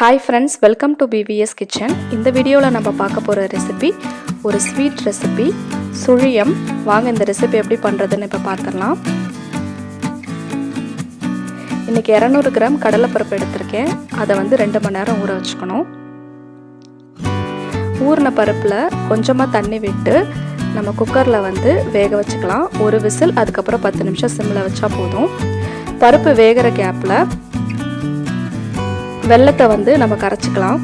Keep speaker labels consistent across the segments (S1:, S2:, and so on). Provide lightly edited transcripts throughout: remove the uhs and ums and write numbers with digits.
S1: Hi friends, welcome to BVS Kitchen. இந்த வீடியோல நம்ம பார்க்க போற ரெசிபி ஒரு ஸ்வீட் ரெசிபி சுழியம். வாங்க இந்த ரெசிபி எப்படி பண்றதுன்னு இப்ப பார்க்கலாம். இன்னைக்கு 200 கிராம் கடலைப்பருப்பு எடுத்துர்க்கேன். அதை வந்து 2 மணி நேரம் ஊற வச்சுக்கணும். ஊறின பருப்புல கொஞ்சமா தண்ணி விட்டு நம்ம குக்கர்ல வந்து வேக வச்சுக்கலாம். ஒரு விசில், அதுக்கு அப்புறம் 10 நிமிஷம் சிம்ல வச்சா போதும். பருப்பு வேகற கேப்ல வெல்லத்தை வந்து நம்ம கரைச்சிக்கலாம்.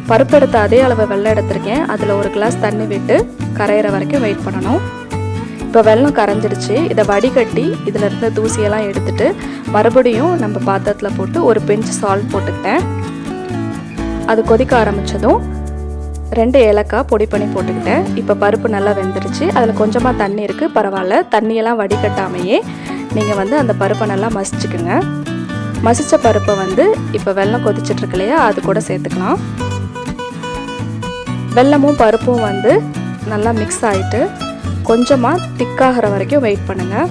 S1: பருப்பு எடுத்த அதே அளவு வெல்லம் எடுத்திருக்கேன். அதில் ஒரு கிளாஸ் தண்ணி விட்டு கரையிற வரைக்கும் வெயிட் பண்ணணும். இப்போ வெல்லம் கரைஞ்சிடுச்சு. இதை வடிகட்டி இதில் இருந்த தூசியெல்லாம் எடுத்துட்டு மறுபடியும் நம்ம பாத்திரத்தில் போட்டு ஒரு பிஞ்ச் சால்ட் போட்டுக்கிட்டேன். அது கொதிக்க ஆரம்பித்ததும் 2 ஏலக்காய் பொடி பண்ணி போட்டுக்கிட்டேன். இப்போ பருப்பு நல்லா வெந்துடுச்சு. அதில் கொஞ்சமாக தண்ணி இருக்குது, பரவாயில்ல. தண்ணியெல்லாம் வடிகட்டாமையே நீங்கள் வந்து அந்த பருப்பை நல்லா மசிச்சுக்குங்க. மசிச்ச பருப்பை வந்து இப்போ வெல்லம் கொதிச்சுட்டு இருக்கு இல்லையா, அது கூட சேர்த்துக்கலாம். வெல்லமும் பருப்பும் வந்து நல்லா மிக்ஸ் ஆகிட்டு கொஞ்சமாக திக்காகிற வரைக்கும் வெயிட் பண்ணுங்கள்.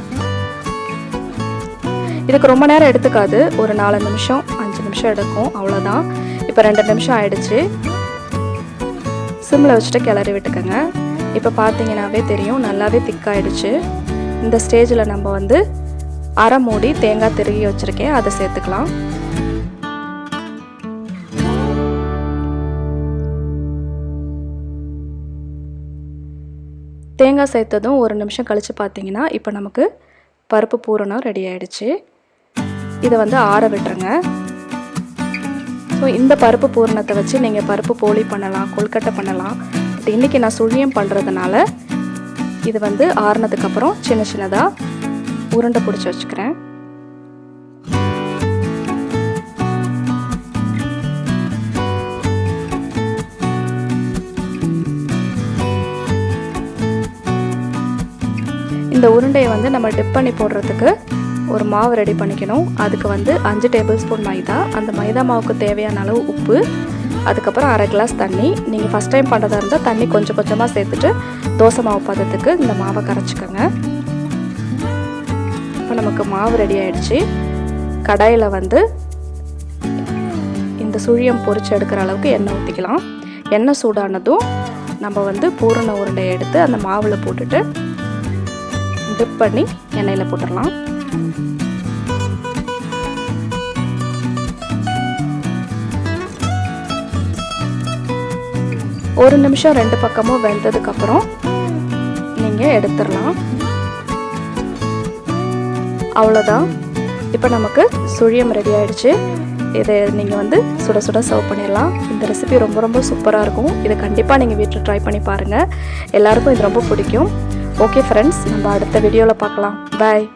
S1: இதுக்கு ரொம்ப நேரம் எடுத்துக்காது, ஒரு 4 நிமிஷம் 5 நிமிஷம் எடுக்கும், அவ்வளோதான். இப்போ 2 நிமிஷம் ஆயிடுச்சு. சிம்மில் வச்சுட்டு கிளறி விட்டுக்கோங்க. இப்போ பார்த்தீங்கன்னாவே தெரியும், நல்லாவே திக்காயிடுச்சு. இந்த ஸ்டேஜில் நம்ம வந்து அரை மூடி தேங்காய் திருகி வச்சுருக்கேன், அதை சேர்த்துக்கலாம். தேங்காய் சேர்த்ததும் ஒரு நிமிஷம் கழித்து பார்த்தீங்கன்னா இப்போ நமக்கு பருப்பு பூரணம் ரெடி ஆகிடுச்சு. இதை வந்து ஆற விட்டுருங்க. ஸோ இந்த பருப்பு பூரணத்தை வச்சு நீங்கள் பருப்பு போலி பண்ணலாம், கொழுக்கட்டை பண்ணலாம். பட் இன்றைக்கி நான் சுழியம் பண்ணுறதுனால இது வந்து ஆறுனதுக்கப்புறம் சின்ன சின்னதாக உருண்டை பிடிச்சி வச்சுக்கிறேன். இந்த உருண்டையை வந்து நம்ம டிப் பண்ணி போடுறதுக்கு ஒரு மாவு ரெடி பண்ணிக்கணும். அதுக்கு வந்து 5 டேபிள் ஸ்பூன் மைதா, அந்த மைதா மாவுக்கு தேவையான அளவு உப்பு, அதுக்கப்புறம் அரை கிளாஸ் தண்ணி. நீங்கள் ஃபஸ்ட் டைம் பண்ணுறதா இருந்தால் தண்ணி கொஞ்சம் கொஞ்சமாக சேர்த்துட்டு தோசை மாவு பதத்துக்கு இந்த மாவை கரைச்சிக்கோங்க. இப்போ நமக்கு மாவு ரெடி ஆகிடுச்சு. கடாயில் வந்து இந்த சுழியம் பொரிச்சு எடுக்கிற அளவுக்கு எண்ணெய் ஊற்றிக்கலாம். எண்ணெய் சூடானதும் நம்ம வந்து பூரண உருண்டையை எடுத்து அந்த மாவில் போட்டுட்டு டிப் பண்ணி எண்ணெயில் போட்டுடலாம். ஒரு நிமிஷம் 2 பக்கமும் வெந்ததுக்கப்புறம் நீங்கள் எடுத்துடலாம். அவ்வளோதான். இப்போ நமக்கு சுழியம் ரெடி ஆகிடுச்சு. இதை நீங்கள் வந்து சுட சுட சர்வ் பண்ணிடலாம். இந்த ரெசிபி ரொம்ப ரொம்ப சூப்பராக இருக்கும். இதை கண்டிப்பாக நீங்கள் வீட்டில் ட்ரை பண்ணி பாருங்கள். எல்லாருக்கும் இது ரொம்ப பிடிக்கும். ஓகே ஃப்ரெண்ட்ஸ், நம்ம அடுத்த வீடியோவில் பார்க்கலாம். பாய்.